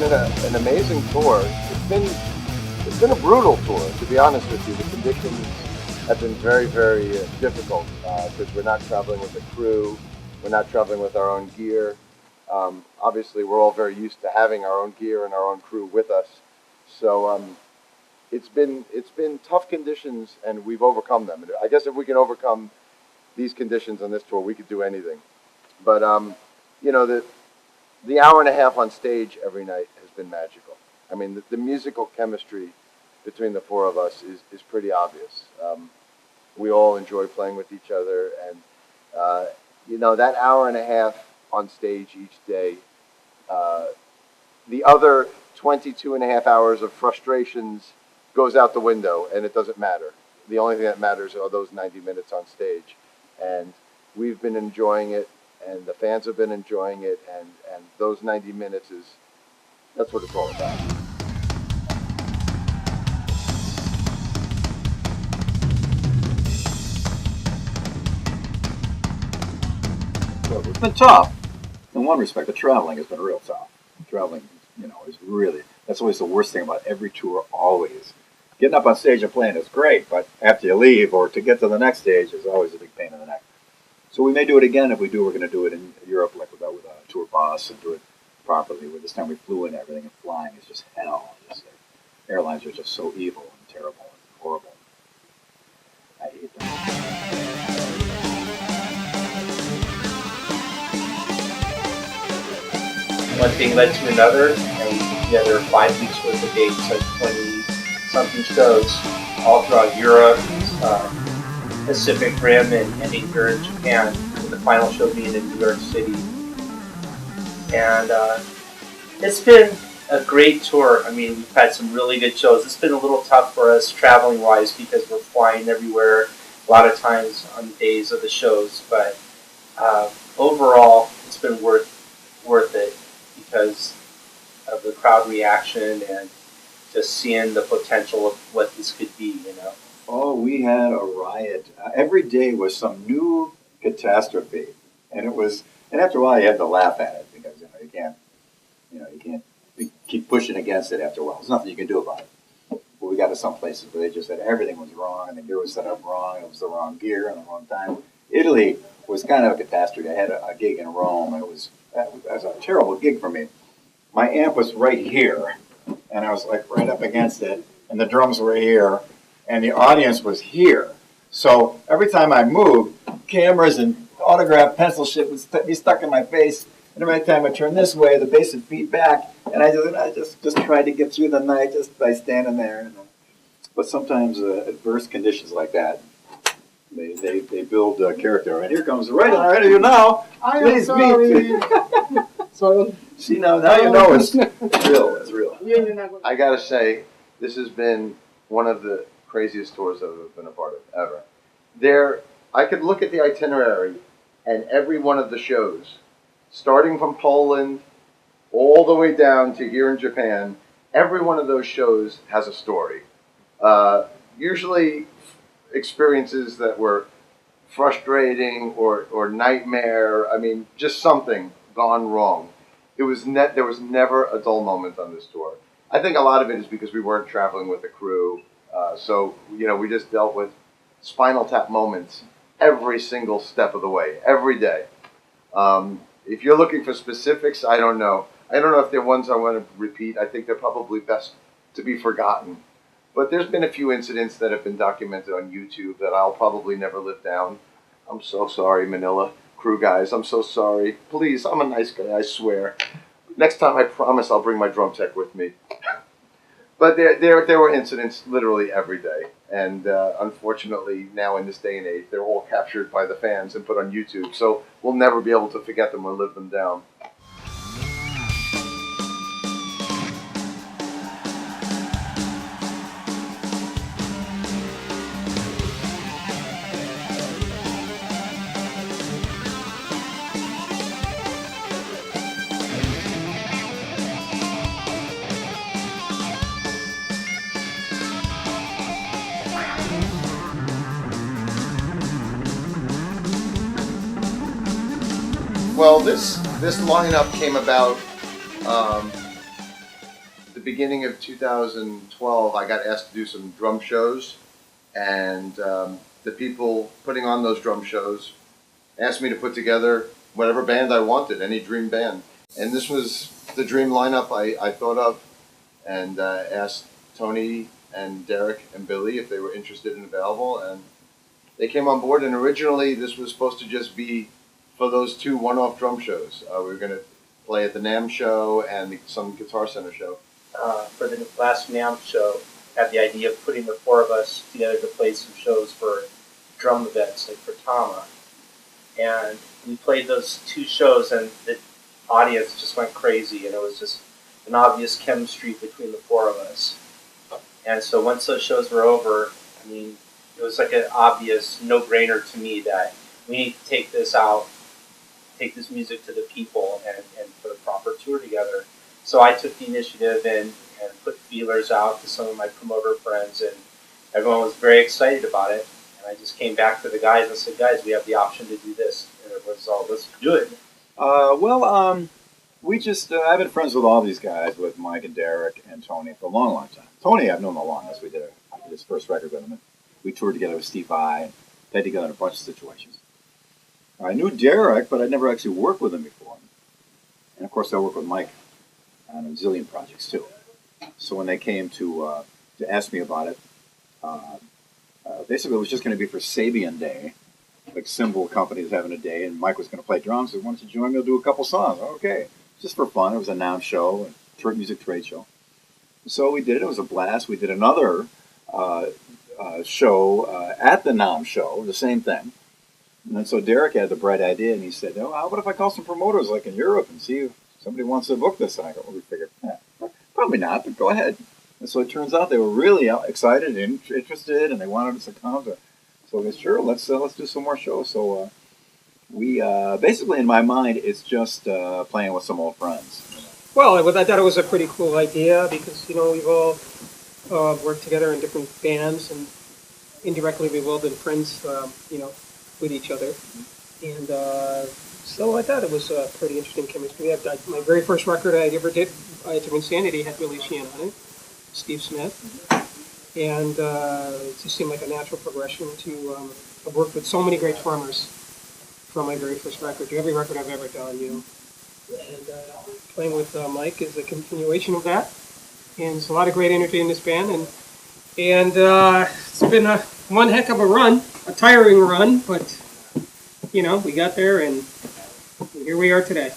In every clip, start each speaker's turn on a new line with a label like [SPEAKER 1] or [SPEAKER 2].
[SPEAKER 1] been an amazing tour. It's been a brutal tour, to be honest with you. The conditions have been very difficult because we're not traveling with a crew, we're not traveling with our own gear. Obviously, we're all very used to having our own gear and our own crew with us. So it's been tough conditions, and we've overcome them. And I guess if we can overcome these conditions on this tour, we could do anything. But you know, the hour and a half on stage every night has been magical. I mean, the musical chemistry between the four of us is pretty obvious. We all enjoy playing with each other, and you know, that hour and a half on stage each day, the other 22 and a half hours of frustrations goes out the window, and it doesn't matter. The only thing that matters are those 90 minutes on stage, and we've been enjoying it, and the fans have been enjoying it, and those 90 minutes that's what it's all about.
[SPEAKER 2] It's been tough. In one respect, the traveling has been real tough. Traveling, you know, is really, that's always the worst thing about every tour, always. Getting up on stage and playing is great, but after you leave or to get to the next stage is always a big pain in the neck. So we may do it again. If we do, we're going to do it in Europe, like with a tour bus, and do it properly. With this time we flew in, everything, and flying is just hell. Airlines are just so evil and terrible and horrible. I hate them.
[SPEAKER 3] One thing led to another, and we put together 5 weeks worth of dates, like 20-something shows, all throughout Europe, Pacific Rim, and ending here in Japan, with the final show being in New York City. And it's been a great tour. I mean, we've had some really good shows. It's been a little tough for us traveling-wise because we're flying everywhere a lot of times on the days of the shows, but overall, it's been worth it because of the crowd reaction and just seeing the potential of what this could be, you know.
[SPEAKER 2] Oh, we had a riot. Every day was some new catastrophe, and after a while you had to laugh at it because you can't keep pushing against it after a while. There's nothing you can do about it. But we got to some places where they just said everything was wrong, and the gear was set up wrong, and it was the wrong gear and the wrong time. Italy was kind of a catastrophe. I had a gig in Rome, and it was a terrible gig for me. My amp was right here, and I was like right up against it, and the drums were here, and the audience was here. So every time I moved, cameras and autograph pencil shit would be stuck in my face. And every time I turned this way, the bass would feed back, and I just tried to get through the night just by standing there. But sometimes adverse conditions like that, they build character. And here comes right on right of you now.
[SPEAKER 4] I am
[SPEAKER 2] Please
[SPEAKER 4] sorry.
[SPEAKER 2] meet.
[SPEAKER 4] So
[SPEAKER 2] See now you know it's real. It's real.
[SPEAKER 1] I gotta say, this has been one of the craziest tours that I've been a part of ever. I could look at the itinerary, and every one of the shows, starting from Poland all the way down to here in Japan, every one of those shows has a story. Usually experiences that were frustrating or nightmare. I mean, just something gone wrong. There was never a dull moment on this tour. I think a lot of it is because we weren't traveling with a crew. So, you know, we just dealt with Spinal Tap moments every single step of the way, every day. If you're looking for specifics, I don't know. I don't know if they're ones I want to repeat. I think they're probably best to be forgotten. But there's been a few incidents that have been documented on YouTube that I'll probably never live down. I'm so sorry, Manila crew guys. I'm so sorry. Please, I'm a nice guy, I swear. Next time, I promise I'll bring my drum tech with me. But there were incidents literally every day. And unfortunately, now in this day and age, they're all captured by the fans and put on YouTube. So we'll never be able to forget them or live them down. Well, this lineup came about beginning of 2012, I got asked to do some drum shows, and the people putting on those drum shows asked me to put together whatever band I wanted, any dream band. And this was the dream lineup I thought of, and asked Tony and Derek and Billy if they were interested and available, and they came on board. And originally this was supposed to just be for those 2 one-off drum shows. We were going to play at the NAMM show and some Guitar Center show.
[SPEAKER 3] For the last NAMM show, had the idea of putting the 4 of us together to play some shows for drum events, like for Tama. And we played those 2 shows, and the audience just went crazy, and it was just an obvious chemistry between the 4 of us. And so once those shows were over, I mean, it was like an obvious no-brainer to me that we need to take this out, take this music to the people, and put a proper tour together. So I took the initiative and put feelers out to some of my promoter friends, and everyone was very excited about it. And I just came back to the guys and said, guys, we have the option to do this. And it was all, let's do it.
[SPEAKER 2] I've been friends with all these guys, with Mike and Derek and Tony for a long, long time. Tony, I've known the longest. I did his first record with him. We toured together with Steve Vai, and played together in a bunch of situations. I knew Derek, but I'd never actually worked with him before. And of course, I worked with Mike on a zillion projects too. So when they came to ask me about it, basically it was just going to be for Sabian Day, like Cymbal Company was having a day, and Mike was going to play drums. He said, "Why don't you join me? I'll do a couple songs." Okay, just for fun. It was a NAMM show, a music trade show. So we did it. It was a blast. We did another show at the NAMM show, the same thing. And so Derek had the bright idea, and he said, "Oh, how about if I call some promoters like in Europe and see if somebody wants to book this?" And I go, "Well, we figured, probably not, but go ahead." And so it turns out they were really excited and interested, and they wanted us to come. So I said, "Sure, let's do some more shows." So we basically, in my mind, it's just playing with some old friends.
[SPEAKER 4] Well, I thought it was a pretty cool idea because, we've all worked together in different bands, and indirectly we've all been friends, with each other. And so I thought it was a pretty interesting chemistry. My very first record I ever did, I Took Insanity, had Billy Sheehan on it, Steve Smith. And it just seemed like a natural progression to I've worked with so many great drummers from my very first record to every record I've ever done, And playing with Mike is a continuation of that. And there's a lot of great energy in this band. And it's been one heck of a run, a tiring run, but, we got there, and here we are today.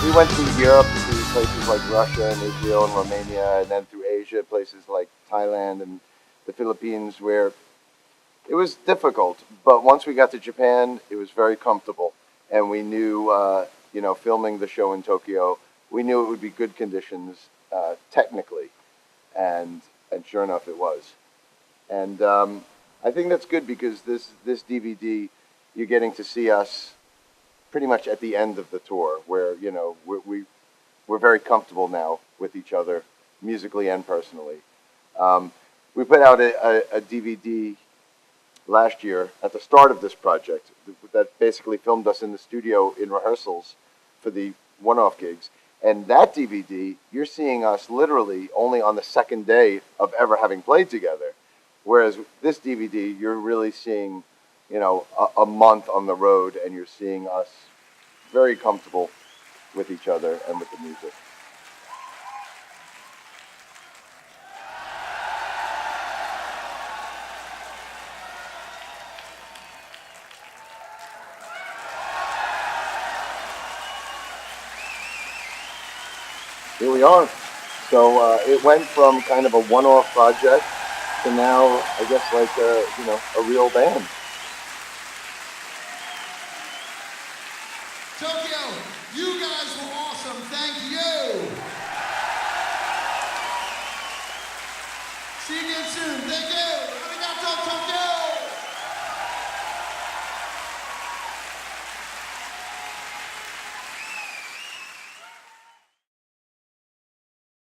[SPEAKER 1] We went through Europe to places like Russia and Israel and Romania, and then through Asia, places like Thailand and the Philippines, where it was difficult. But once we got to Japan, it was very comfortable. And we knew, filming the show in Tokyo, we knew it would be good conditions technically. And sure enough, it was. And I think that's good because this DVD, you're getting to see us pretty much at the end of the tour, where we're very comfortable now with each other, musically and personally. We put out a DVD last year at the start of this project that basically filmed us in the studio in rehearsals for the one-off gigs. And that DVD, you're seeing us literally only on the second day of ever having played together. Whereas this DVD, you're really seeing a month on the road, and you're seeing us very comfortable with each other and with the music. Here we are. So it went from kind of a one-off project to now, I guess, like a real band.
[SPEAKER 5] Tokyo, you guys were awesome. Thank you. See you again soon. Thank you.